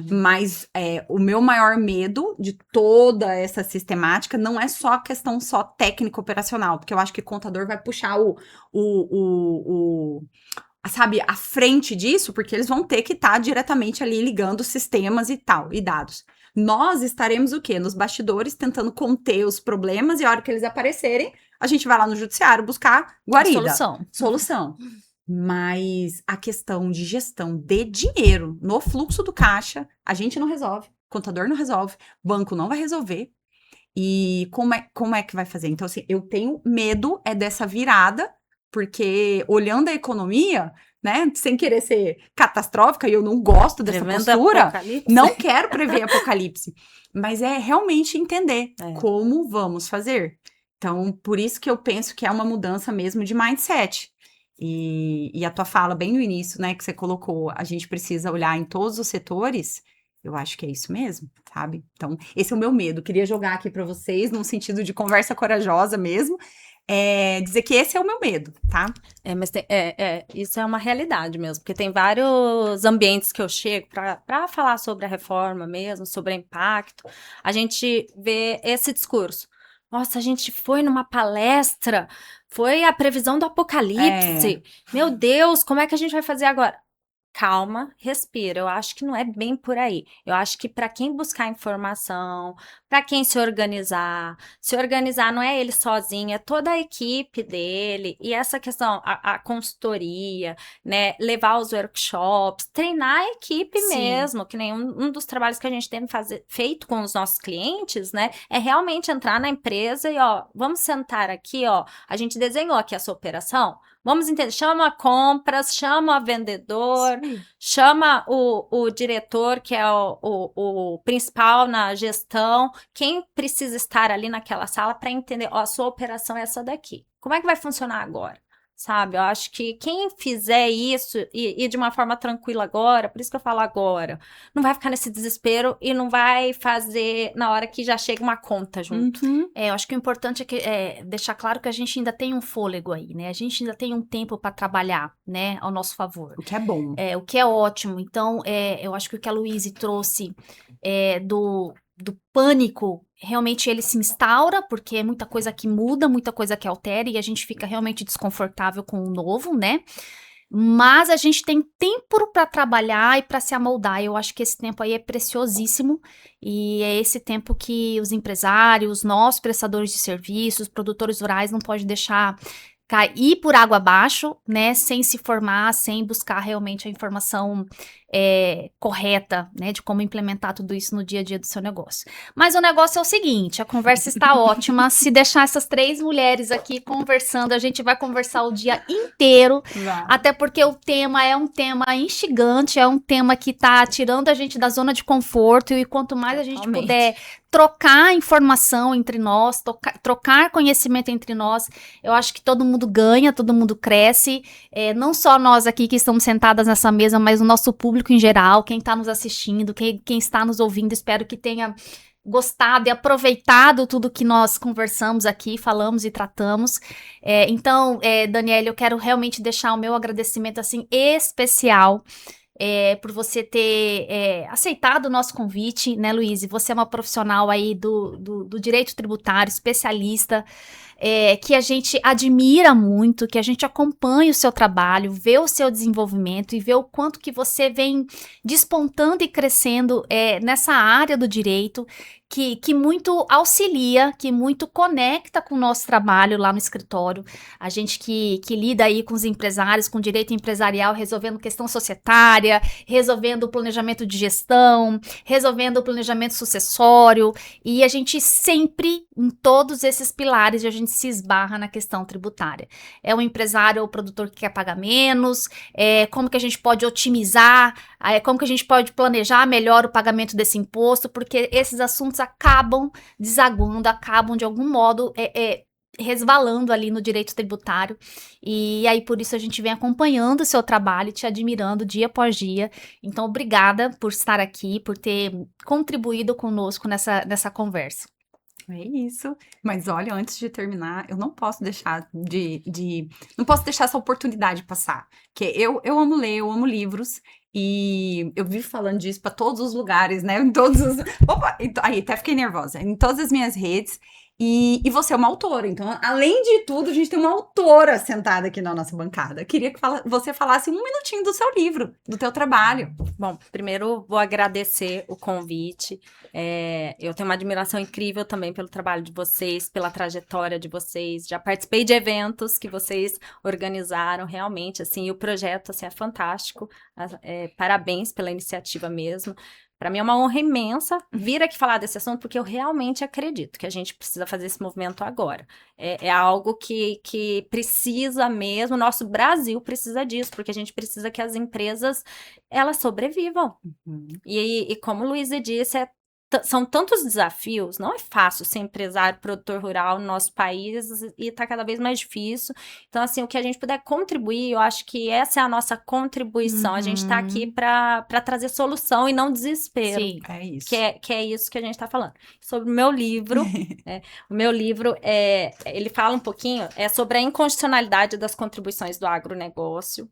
S1: Mas o meu maior medo de toda essa sistemática não é só a questão só técnico-operacional, porque eu acho que o contador vai puxar sabe, a frente disso, porque eles vão ter que estar diretamente ali ligando sistemas e tal, e dados. Nós estaremos o quê? Nos bastidores, tentando conter os problemas, e a hora que eles aparecerem, a gente vai lá no judiciário buscar guarida. Solução. Mas a questão de gestão de dinheiro no fluxo do caixa, a gente não resolve, o contador não resolve, o banco não vai resolver. E como é que vai fazer? Então, assim, eu tenho medo dessa virada, porque olhando a economia, né, sem querer ser catastrófica, e eu não gosto dessa postura, não quero prever apocalipse, mas é realmente entender como vamos fazer. Então, por isso que eu penso que é uma mudança mesmo de mindset. E a tua fala bem no início, né, que você colocou, a gente precisa olhar em todos os setores, eu acho que é isso mesmo, sabe? Então, esse é o meu medo. Queria jogar aqui para vocês, num sentido de conversa corajosa mesmo, dizer que esse é o meu medo, tá?
S2: Mas isso é uma realidade mesmo, porque tem vários ambientes que eu chego para falar sobre a reforma mesmo, sobre o impacto. A gente vê esse discurso. Nossa, a gente foi numa palestra, foi a previsão do apocalipse. Meu Deus, como é que a gente vai fazer agora? Calma, respira. Eu acho que não é bem por aí. Eu acho que para quem buscar informação, para quem se organizar não é ele sozinho, é toda a equipe dele. E essa questão, a consultoria, né, levar os workshops, treinar a equipe mesmo, que nem um dos trabalhos que a gente tem feito com os nossos clientes, né, é realmente entrar na empresa e, ó, vamos sentar aqui, ó, a gente desenhou aqui essa operação. Vamos entender, chama compras, chama o vendedor, chama o diretor, que é o principal na gestão, quem precisa estar ali naquela sala para entender, ó, a sua operação é essa daqui. Como é que vai funcionar agora? Sabe, eu acho que quem fizer isso e de uma forma tranquila agora, por isso que eu falo agora, não vai ficar nesse desespero e não vai fazer na hora que já chega uma conta junto.
S3: Eu acho que o importante é deixar claro que a gente ainda tem um fôlego aí, né? A gente ainda tem um tempo para trabalhar, né, ao nosso favor.
S1: O que é bom.
S3: O que é ótimo. Então, eu acho que o que a Luíse trouxe do pânico, realmente ele se instaura, porque é muita coisa que muda, muita coisa que altera, e a gente fica realmente desconfortável com o novo, né? Mas a gente tem tempo para trabalhar e para se amoldar. Eu acho que esse tempo aí é preciosíssimo, e é esse tempo que os empresários, nós prestadores de serviços, produtores rurais, não pode deixar cair por água abaixo, né, sem se formar, sem buscar realmente a informação correta, né, de como implementar tudo isso no dia a dia do seu negócio. Mas o negócio é o seguinte, a conversa está ótima, se deixar essas 3 mulheres aqui conversando, a gente vai conversar o dia inteiro, até porque o tema é um tema instigante, é um tema que tá tirando a gente da zona de conforto, e quanto mais a gente puder trocar informação entre nós, trocar conhecimento entre nós, eu acho que todo mundo ganha, todo mundo cresce, não só nós aqui que estamos sentadas nessa mesa, mas o nosso público em geral, quem está nos assistindo, quem está nos ouvindo, espero que tenha gostado e aproveitado tudo que nós conversamos aqui, falamos e tratamos. Então, Daniele, eu quero realmente deixar o meu agradecimento, assim, especial, por você ter aceitado o nosso convite, né, Luíse? Você é uma profissional aí do direito tributário, especialista, que a gente admira muito, que a gente acompanha o seu trabalho, vê o seu desenvolvimento e vê o quanto que você vem despontando e crescendo nessa área do direito, que muito auxilia, que muito conecta com o nosso trabalho lá no escritório. A gente que lida aí com os empresários, com direito empresarial, resolvendo questão societária, resolvendo o planejamento de gestão, resolvendo o planejamento sucessório, e a gente sempre, em todos esses pilares, a gente se esbarra na questão tributária. É o empresário ou o produtor que quer pagar menos, como que a gente pode otimizar, como que a gente pode planejar melhor o pagamento desse imposto, porque esses assuntos acabam desaguando, acabam de algum modo resvalando ali no direito tributário, e aí por isso a gente vem acompanhando o seu trabalho e te admirando dia após dia. Então, obrigada por estar aqui, por ter contribuído conosco nessa conversa.
S1: É isso. Mas olha, antes de terminar, eu não posso deixar não posso deixar essa oportunidade passar. Porque eu amo ler, eu amo livros. E eu vivo falando disso para todos os lugares, né? Em todos os... Opa! Aí, até fiquei nervosa. Em todas as minhas redes. E você é uma autora. Então, além de tudo, a gente tem uma autora sentada aqui na nossa bancada. Queria que você falasse um minutinho do seu livro, do teu trabalho.
S2: Bom, primeiro vou agradecer o convite. Eu tenho uma admiração incrível também pelo trabalho de vocês, pela trajetória de vocês. Já participei de eventos que vocês organizaram, realmente, assim, e o projeto, assim, é fantástico. Parabéns pela iniciativa mesmo. Para mim é uma honra imensa vir aqui falar desse assunto, porque eu realmente acredito que a gente precisa fazer esse movimento agora. É algo que precisa mesmo, nosso Brasil precisa disso, porque a gente precisa que as empresas, elas sobrevivam. E como Luísa disse, são tantos desafios, não é fácil ser empresário, produtor rural no nosso país, e tá cada vez mais difícil. Então, assim, o que a gente puder contribuir, eu acho que essa é a nossa contribuição. A gente tá aqui para trazer solução e não desespero.
S3: Sim,
S1: é isso.
S2: Que é isso que a gente tá falando. Sobre o meu livro, o meu livro, ele fala um pouquinho sobre a inconstitucionalidade das contribuições do agronegócio.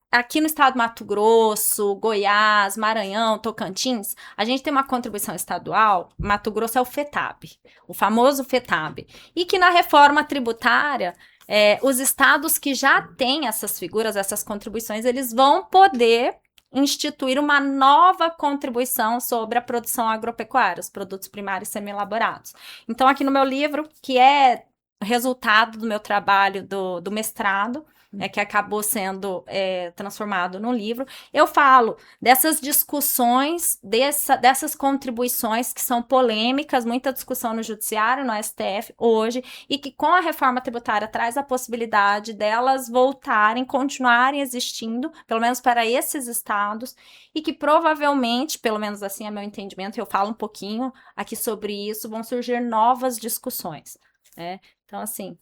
S2: Aqui no estado do Mato Grosso, Goiás, Maranhão, Tocantins, a gente tem uma contribuição estadual. Mato Grosso é o FETAB, o famoso FETAB. E que na reforma tributária, os estados que já têm essas figuras, essas contribuições, eles vão poder instituir uma nova contribuição sobre a produção agropecuária, os produtos primários semi-elaborados. Então, aqui no meu livro, que é resultado do meu trabalho do mestrado, que acabou sendo transformado num livro, eu falo dessas discussões, dessas contribuições que são polêmicas, muita discussão no judiciário, no STF hoje, e que com a reforma tributária traz a possibilidade delas voltarem, continuarem existindo, pelo menos para esses estados, e que provavelmente, pelo menos assim é meu entendimento, eu falo um pouquinho aqui sobre isso, vão surgir novas discussões, né? Então, assim...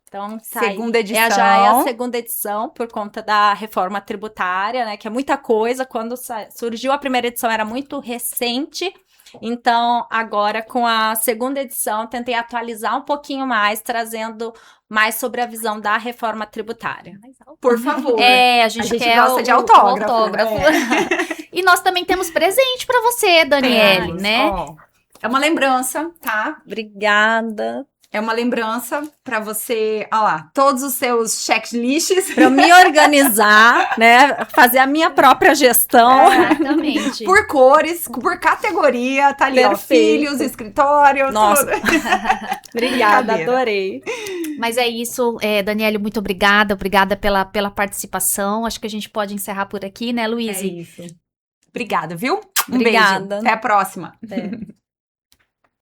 S2: Então,
S1: segunda edição.
S2: Já é a segunda edição, por conta da reforma tributária, né? Que é muita coisa. Quando surgiu a primeira edição, era muito recente. Então, agora, com a segunda edição, tentei atualizar um pouquinho mais, trazendo mais sobre a visão da reforma tributária.
S1: Por favor.
S3: A gente quer
S1: gosta de autógrafo.
S3: E nós também temos presente para você, Daniele, né?
S1: É uma lembrança, tá?
S2: Obrigada.
S1: É uma lembrança para você, olha lá, todos os seus checklists.
S2: Para me organizar, né? Fazer a minha própria gestão.
S3: Exatamente.
S1: Por cores, por categoria, tá ali, ó, filhos, escritório,
S2: nossa.
S1: tudo.
S2: Obrigada, adorei.
S3: Mas é isso, Daniele, muito obrigada pela participação. Acho que a gente pode encerrar por aqui, né, Luísa?
S1: É isso. Obrigada, viu? Um
S2: Obrigada.
S1: beijo. Até a próxima.
S2: É.